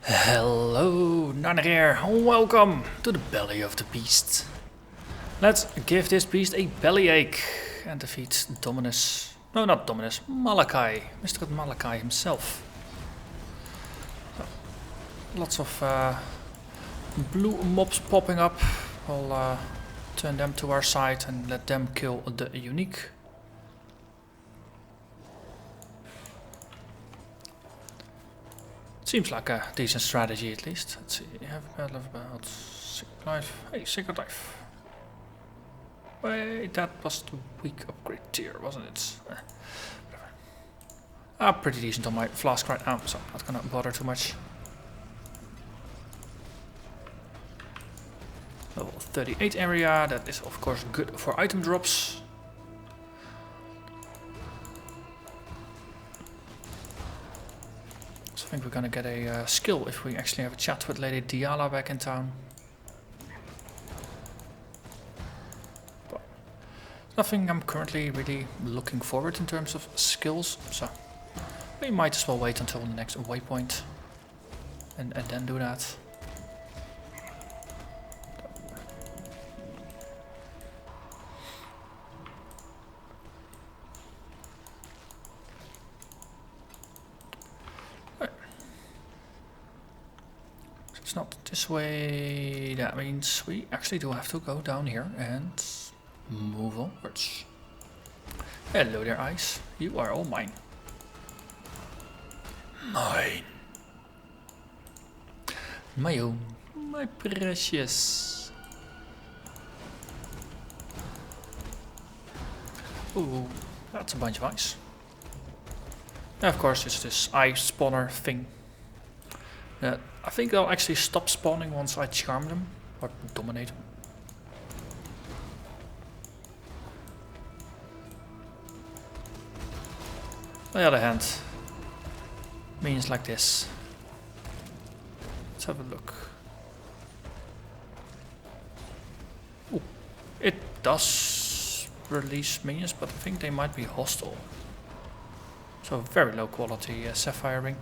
Hello, Narnach here. Welcome to the belly of the beast. Let's give this beast a bellyache and defeat Dominus. No, not Dominus, Malachai. Mr. Malachai himself. So, lots of blue mobs popping up. We'll turn them to our side and let them kill the unique. Seems like a decent strategy at least. Let's see, you have a battle of about Secret Life. Hey, Secret Life. Wait, that was the weak upgrade tier, wasn't it? Pretty decent on my flask right now, so I'm not gonna bother too much. Level 38 area, that is of course good for item drops. I think we're gonna get a skill if we actually have a chat with Lady Diala back in town. But nothing I'm currently really looking forward in terms of skills, so we might as well wait until the next waypoint and then do that. It's not this way, that means we actually do have to go down here and move onwards. Hello there, Ice. You are all mine. Mine. My own. My precious. Ooh, that's a bunch of ice. And of course, it's this ice spawner thing. I think they'll actually stop spawning once I charm them, or dominate them. On the other hand, minions like this. Let's have a look. Ooh, it does release minions, but I think they might be hostile. So very low quality sapphire ring.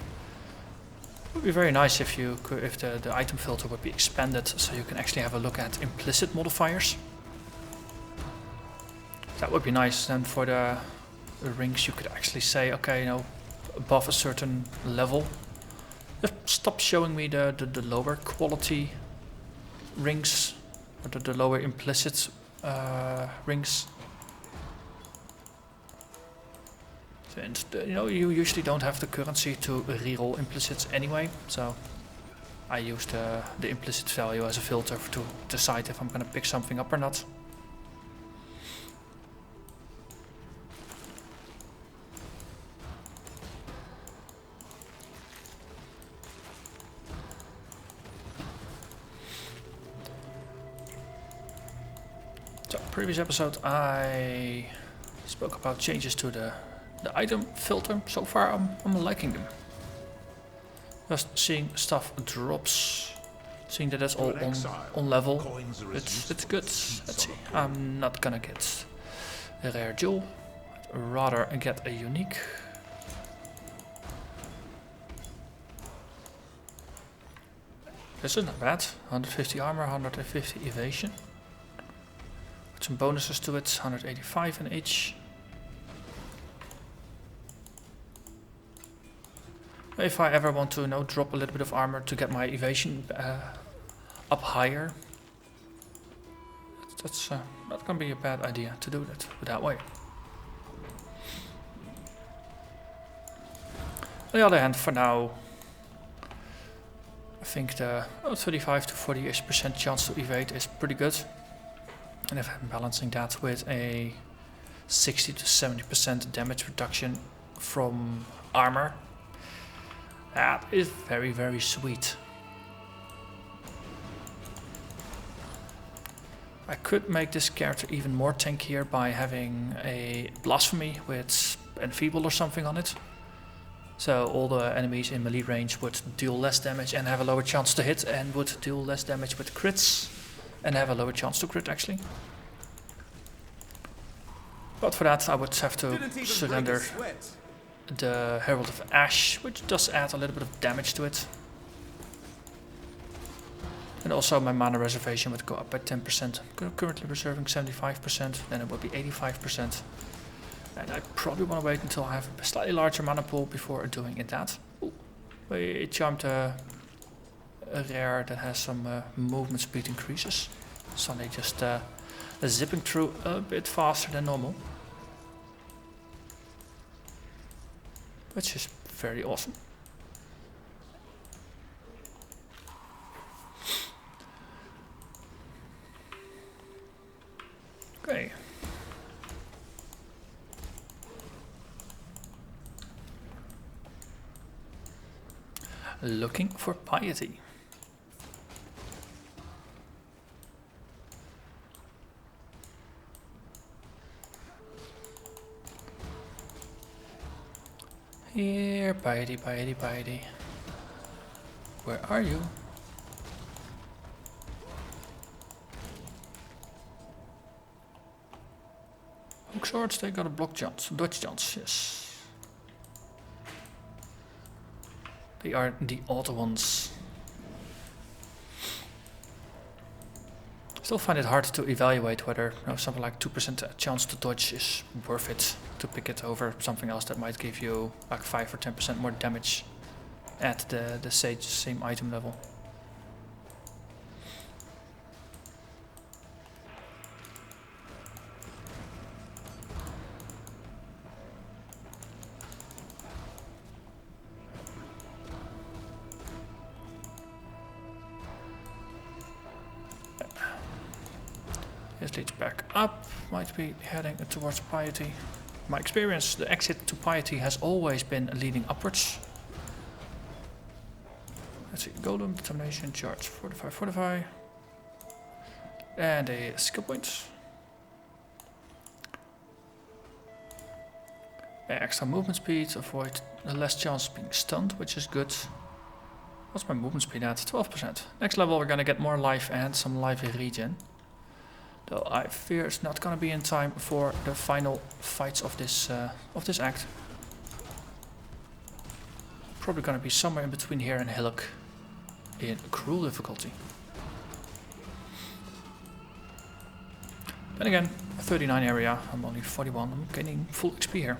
It would be very nice if you could, if the item filter would be expanded so you can actually have a look at implicit modifiers. That would be nice. Then for the rings you could actually say, okay, you know, above a certain level, just stop showing me the lower quality rings, or the lower implicit rings. And you know, you usually don't have the currency to reroll implicits anyway, so I use the implicit value as a filter to decide if I'm gonna pick something up or not. So, previous episode I spoke about changes to the item filter. So far I'm liking them. Just seeing stuff drops, seeing that it's all on level, it's good. Let's see, I'm not gonna get a rare jewel, I'd rather get a unique. This is not bad, 150 armor, 150 evasion. With some bonuses to it, 185 in each. If I ever want to, you know, drop a little bit of armor to get my evasion up higher, that's not gonna be a bad idea to do that way. On the other hand, for now, I think the 35 to 40% chance to evade is pretty good. And if I'm balancing that with a 60 to 70% damage reduction from armor, that is very, very sweet. I could make this character even more tankier by having a blasphemy with enfeeble or something on it. So all the enemies in melee range would deal less damage and have a lower chance to hit, and would deal less damage with crits and have a lower chance to crit actually. But for that I would have to surrender the Herald of Ash, which does add a little bit of damage to it. And also my mana reservation would go up by 10%. I'm currently reserving 75%, then it would be 85%. And I probably want to wait until I have a slightly larger mana pool before doing that. Ooh, we charmed a rare that has some movement speed increases. Suddenly just zipping through a bit faster than normal. Which is very awesome. Okay. Looking for piety. Here, piety, piety, piety. Where are you? Hook swords, they got a block chance, dodge chance, yes. They are the odd ones. Still find it hard to evaluate whether something like 2% chance to dodge is worth it to pick it over something else that might give you like 5 or 10% more damage at the same item level. This leads back up, might be heading towards piety. My experience, the exit to piety has always been leading upwards. Let's see, golem, determination, charge, fortify, fortify. And a skill point. Extra movement speed, avoid less chance of being stunned, which is good. What's my movement speed at? 12%. Next level we're gonna get more life and some life regen. Though I fear it's not gonna be in time for the final fights of this act. Probably gonna be somewhere in between here and Hillock in cruel difficulty. Then again, 39 area, I'm only 41, I'm getting full XP here.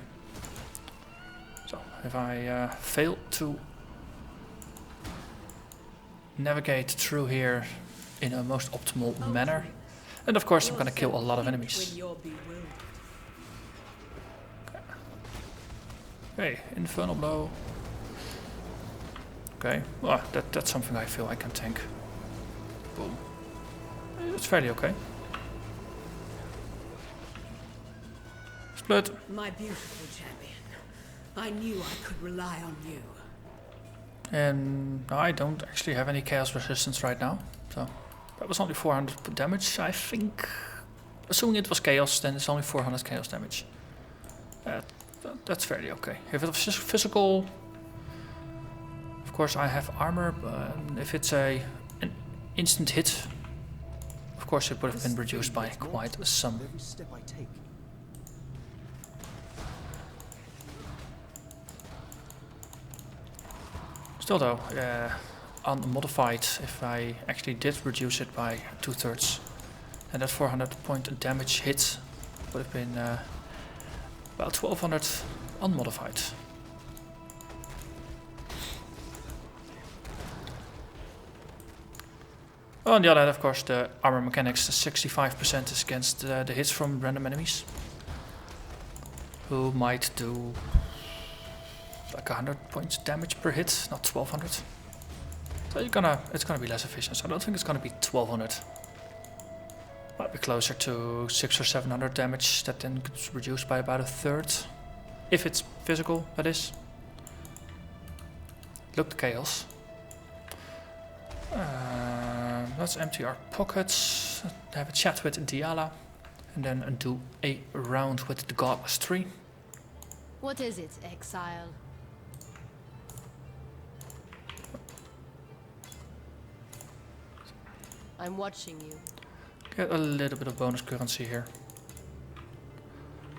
So if I fail to navigate through here in a most optimal manner, and of course I'm gonna kill a lot of enemies. Okay, Infernal Blow. Okay, well, that's something I feel I can tank. Boom. It's fairly okay. Split. My beautiful champion. I knew I could rely on you. And I don't actually have any chaos resistance right now, so that was only 400 damage, I think. Assuming it was chaos, then it's only 400 chaos damage. That's fairly okay. If it was just physical, of course I have armor, but if it's an instant hit, of course it would have been reduced by quite some. Still though, unmodified, if I actually did reduce it by 2/3, and that 400 point damage hit would have been about 1200 unmodified. Well, on the other hand, of course, the armor mechanics, 65% is against the hits from random enemies, who might do like 100 points damage per hit, not 1200. So it's gonna be less efficient. So I don't think it's gonna be 1200. Might be closer to 600 or 700 damage. That then gets reduced by about 1/3, if it's physical, that is. Look, the chaos. Let's empty our pockets. Have a chat with Diala, and then do a round with the Godless Tree. What is it, Exile? I'm watching you. Get a little bit of bonus currency here.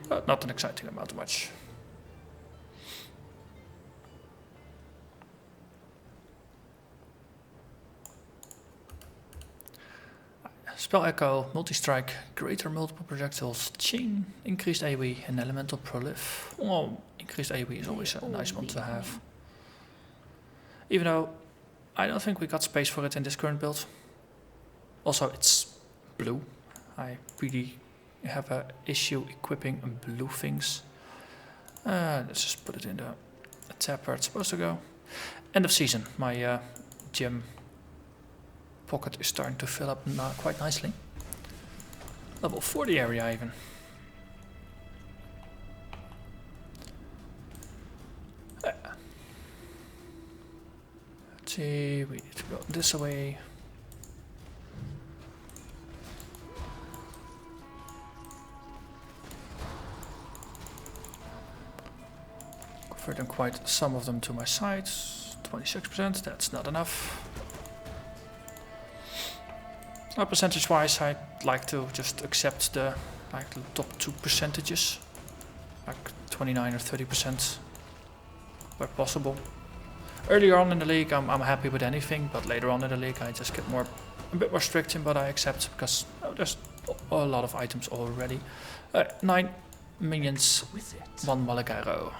But not an exciting amount much. Spell Echo, Multi-Strike, Greater Multiple Projectiles, Chain, Increased AoE, and Elemental Prolif. Well, increased AoE is always a nice one to have. Even though I don't think we got space for it in this current build. Also, it's blue. I really have an issue equipping blue things. Let's just put it in the tab where it's supposed to go. End of season. My gem pocket is starting to fill up quite nicely. Level 40 area even. Let's see, we need to go this way. Converting quite some of them to my sides. 26%, that's not enough. Percentage wise, I'd like to just accept the top 2 percentages, like 29 or 30% where possible. Earlier on in the league I'm happy with anything, but later on in the league I just get a bit more strict in what I accept, because there's a lot of items already. 9 minions, 1 Malachai.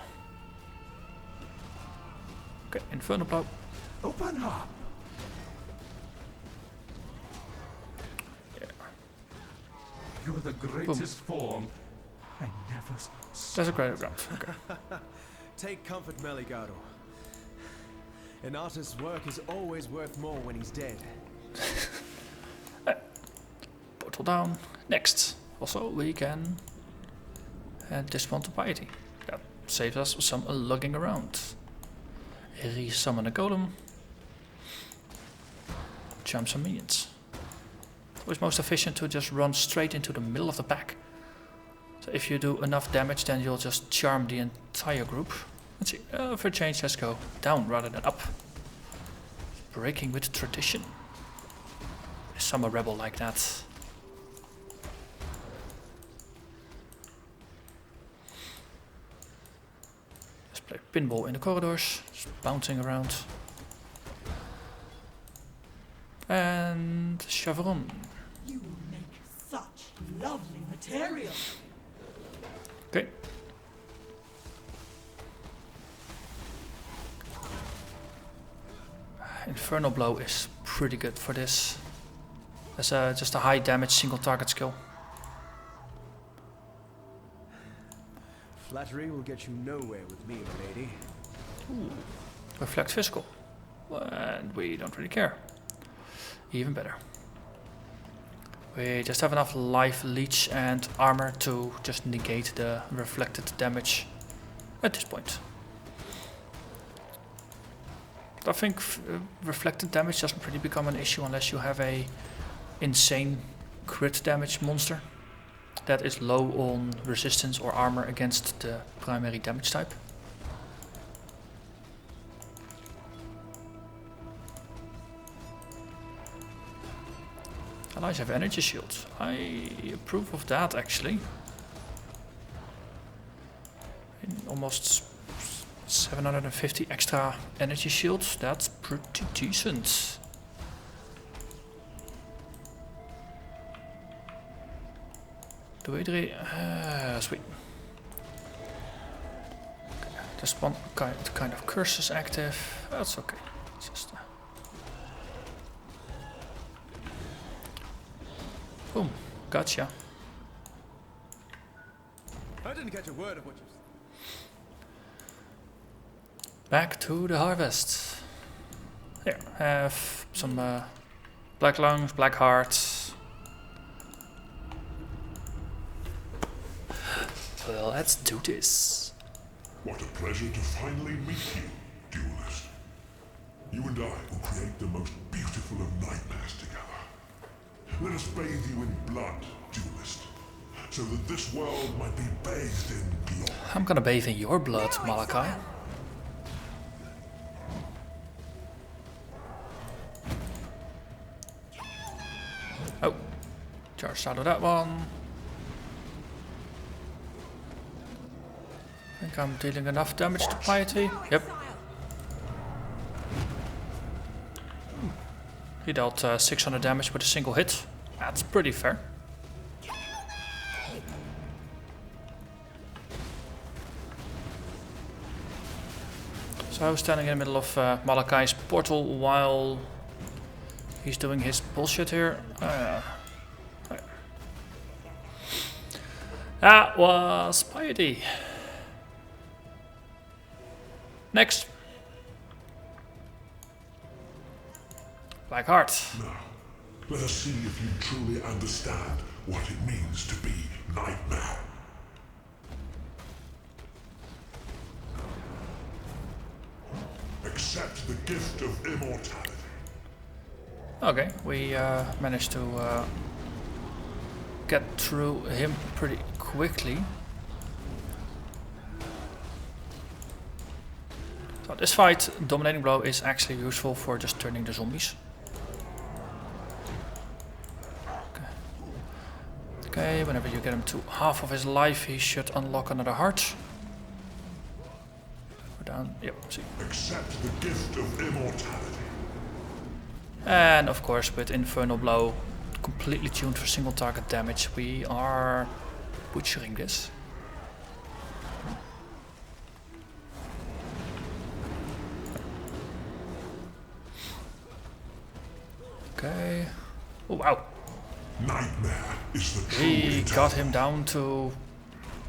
Okay, Infernal Blow. Open up. You're the greatest form. I never saw. There's a greater ground. Okay. Take comfort, Malachai. An artist's work is always worth more when he's dead. Portal down. Next. Also, we can add this one to Piety. That saves us some lugging around. Resummon a golem. Jump some minions. It's most efficient to just run straight into the middle of the pack. So if you do enough damage, then you'll just charm the entire group. Let's see, for a change, let's go down rather than up. Breaking with tradition. Some a rebel like that. Let's play pinball in the corridors, just bouncing around. And Chevron. You make such lovely material. Okay. Infernal Blow is pretty good for this. As just a high damage single target skill. Flattery will get you nowhere with me, my lady. Ooh. Reflect physical. And we don't really care. Even better. We just have enough life leech and armor to just negate the reflected damage at this point. I think reflected damage doesn't really become an issue unless you have a insane crit damage monster that is low on resistance or armor against the primary damage type. Allies have energy shields. I approve of that actually. Almost 750 extra energy shields, that's pretty decent. Do we sweet. Okay, there's one kind of curse is active. That's okay. It's just boom, gotcha. I didn't catch a word of what you said. Back to the harvest. Here, have some black lungs, black hearts. Well, let's do this. What a pleasure to finally meet you, duelist. You and I will create the most beautiful of nightmares together. Let us bathe you in blood, duelist, so that this world might be bathed in glory. I'm gonna bathe in your blood, Malachai. Oh, charged out of that one. I think I'm dealing enough damage to Piety. Yep. He dealt 600 damage with a single hit. That's pretty fair. So I was standing in the middle of Malachai's portal while he's doing his bullshit here. That was piety. Next. Blackheart. Now, let us see if you truly understand what it means to be Nightmare. Accept the gift of immortality. Okay, we managed to get through him pretty quickly. So this fight, Dominating Blow, is actually useful for just turning the zombies. Okay, whenever you get him to half of his life, he should unlock another heart. Go down, yep, see. Accept the gift of immortality. And of course, with Infernal Blow, completely tuned for single target damage, we are butchering this. Okay. Oh wow. Nightmare is the true We eternal. got him down to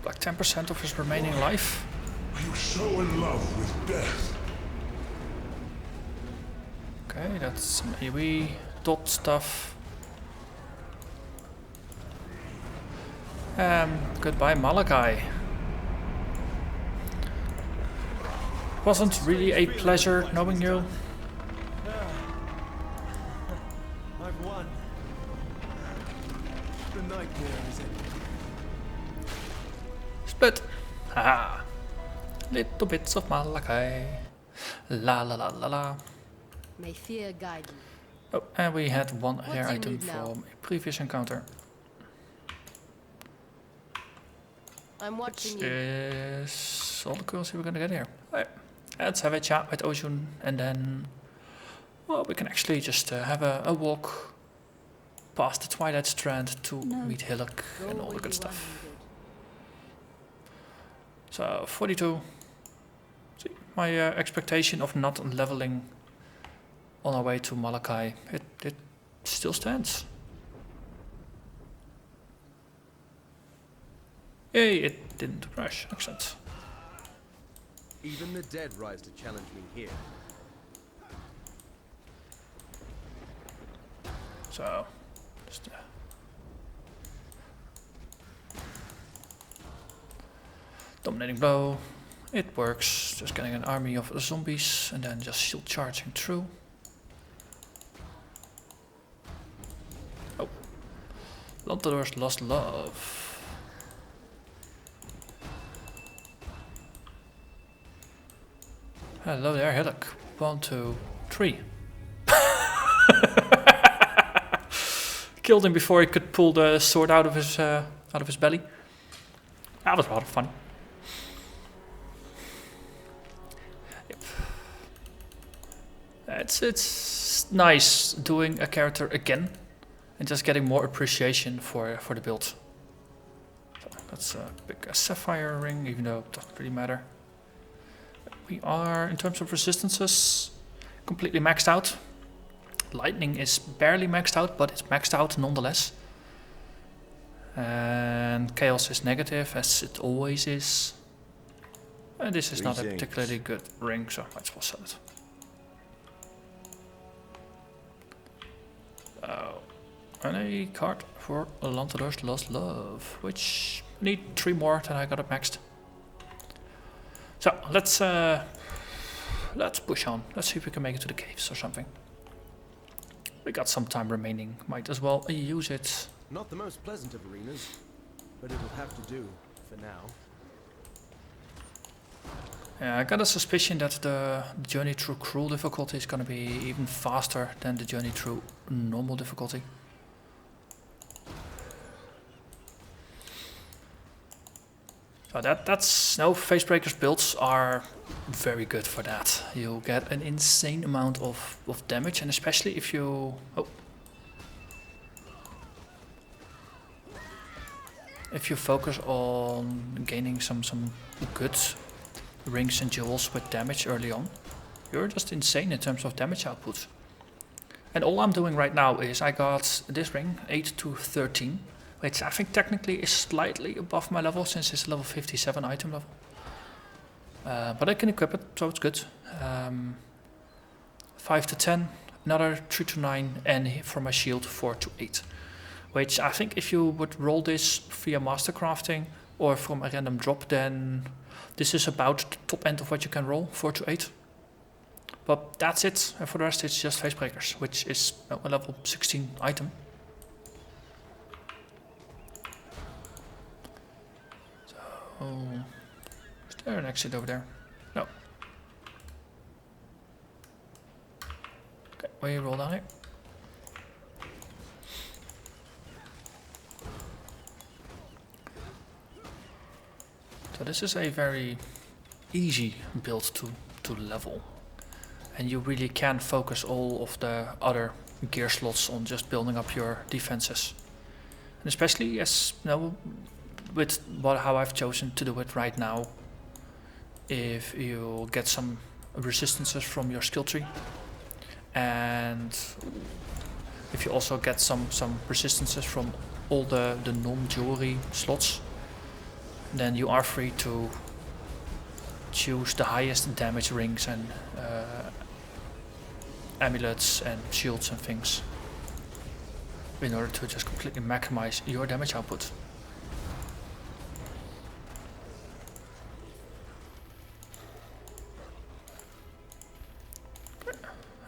like 10% of his remaining life. Are you so in love with death? Okay, that's some AoE dot stuff. Goodbye Malachai. Wasn't really a pleasure knowing you. I've won. The nightmare is in. Split. Haha. Little bits of Malachai. La la la la la. May fear guide you. Oh, and we had one What rare do you item need now? from a previous encounter. I'm watching you. Is all the currency we're gonna get here. Right. Let's have a chat with Ojun and then, well, we can actually just have a walk past the Twilight Strand to meet Hillock and all the good stuff. So 42. See, my expectation of not leveling on our way to Malachai, it still stands. Yay, it didn't rush. Excellent. Even the dead rise to challenge me here. So, just Dominating Blow. It works. Just getting an army of zombies and then just shield charging through. Oh. Lantador's Lost Love. Hello there, Hillock. 1, 2, 3. Killed him before he could pull the sword out of his belly. That was rather funny. Yep. It's nice doing a character again and just getting more appreciation for the build. So that's a big sapphire ring, even though it doesn't really matter. We are, in terms of resistances, completely maxed out. Lightning is barely maxed out, but it's maxed out nonetheless. And Chaos is negative, as it always is. And this is not a particularly good ring, so might as well sell it. And a card for Lantador's Lost Love, which I need 3 more than I got it maxed. So let's push on. Let's see if we can make it to the caves or something. We got some time remaining. Might as well use it. Not the most pleasant of arenas, but it'll have to do for now. Yeah, I got a suspicion that the journey through cruel difficulty is gonna be even faster than the journey through normal difficulty. So that's no Facebreakers builds are very good for that. You get an insane amount of damage, and especially if you if you focus on gaining some good rings and jewels with damage early on, you're just insane in terms of damage output. And all I'm doing right now is I got this ring, 8 to 13, which I think technically is slightly above my level since it's a level 57 item level. But I can equip it, so it's good. 5 to 10, another 3 to 9, and for my shield 4 to 8. Which I think if you would roll this via mastercrafting or from a random drop, then this is about the top end of what you can roll, 4 to 8. But that's it, and for the rest it's just Facebreakers, which is a level 16 item. So, is there an exit over there? No. Okay, we roll down here. So this is a very easy build to level. And you really can focus all of the other gear slots on just building up your defenses. And especially as with how I've chosen to do it right now, if you get some resistances from your skill tree, and if you also get some resistances from all the non-jewelry slots, then you are free to choose the highest damage rings and amulets and shields and things in order to just completely maximize your damage output.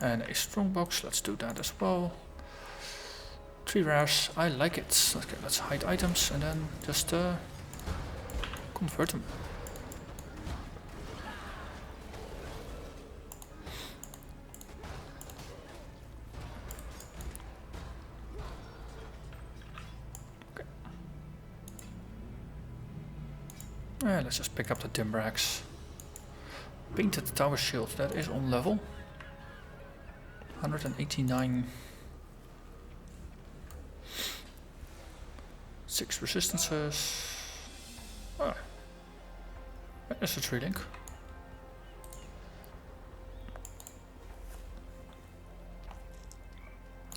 And a strong box, let's do that as well. 3 rares, I like it. Okay, let's hide items and then just convert them. Okay. Let's just pick up the timber axe. Painted tower shield, that is on level 189. 6 resistances. Ah, there's a tree link.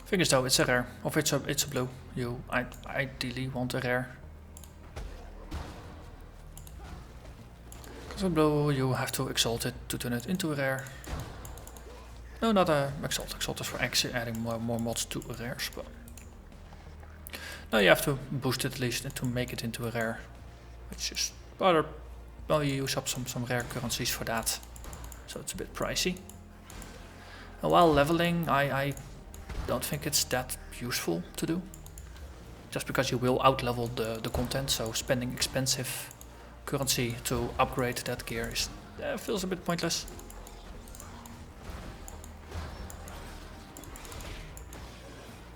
Thing is though, it's a rare, or it's a blue. You ideally want a rare. Because a blue, you have to exalt it to turn it into a rare. No, not a exalt. Exalt is for adding more mods to rares, but no, you have to boost it at least to make it into a rare, which is rather, well, you use up some rare currencies for that, so it's a bit pricey. And while leveling, I don't think it's that useful to do, just because you will outlevel the content, so spending expensive currency to upgrade that gear feels a bit pointless.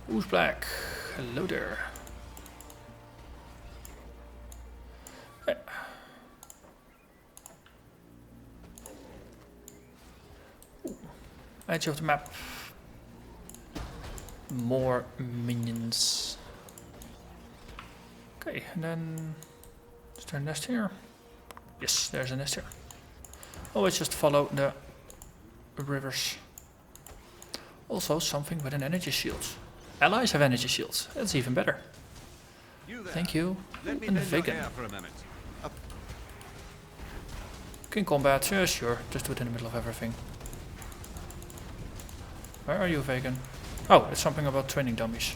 Who's black? Hello there. Hey. Edge of the map. More minions. Okay, and then is there a nest here? Yes, there's a nest here. Always just follow the rivers. Also something with an energy shield. Allies have energy shields. That's even better. Thank you. And the vegan. King combat. Yeah, sure. Just do it in the middle of everything. Where are you, vegan? Oh, it's something about training dummies.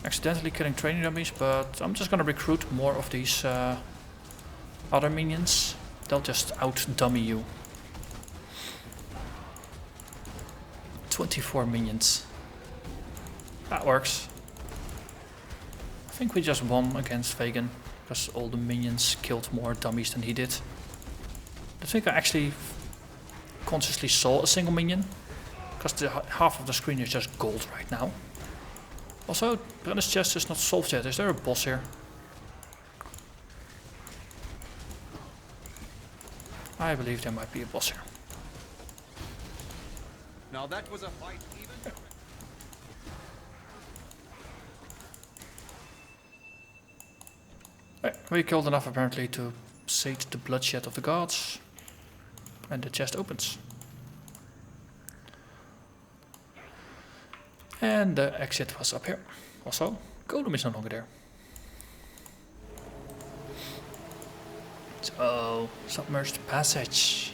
Accidentally killing training dummies, but I'm just gonna recruit more of these other minions. They'll just out-dummy you. 24 minions. That works. I think we just won against Vegan, because all the minions killed more dummies than he did. I think I actually consciously saw a single minion, because half of the screen is just gold right now. Also, Brenna's chest is not solved yet. Is there a boss here? I believe there might be a boss here. Now that was a fight even. We killed enough apparently to sate the bloodshed of the gods. And the chest opens. And the exit was up here. Also, Golem is no longer there. So, submerged passage.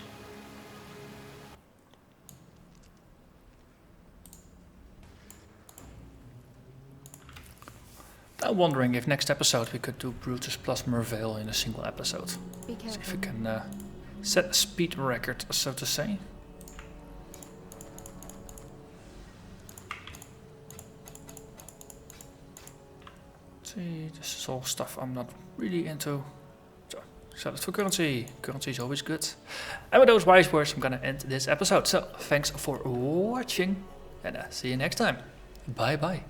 I'm wondering if next episode we could do Brutus plus Merveil in a single episode. Be See if careful. we can set a speed record, so to say. See, this is all stuff I'm not really into. So, sell it for currency. Currency is always good. And with those wise words, I'm gonna end this episode. So, thanks for watching, and see you next time. Bye bye.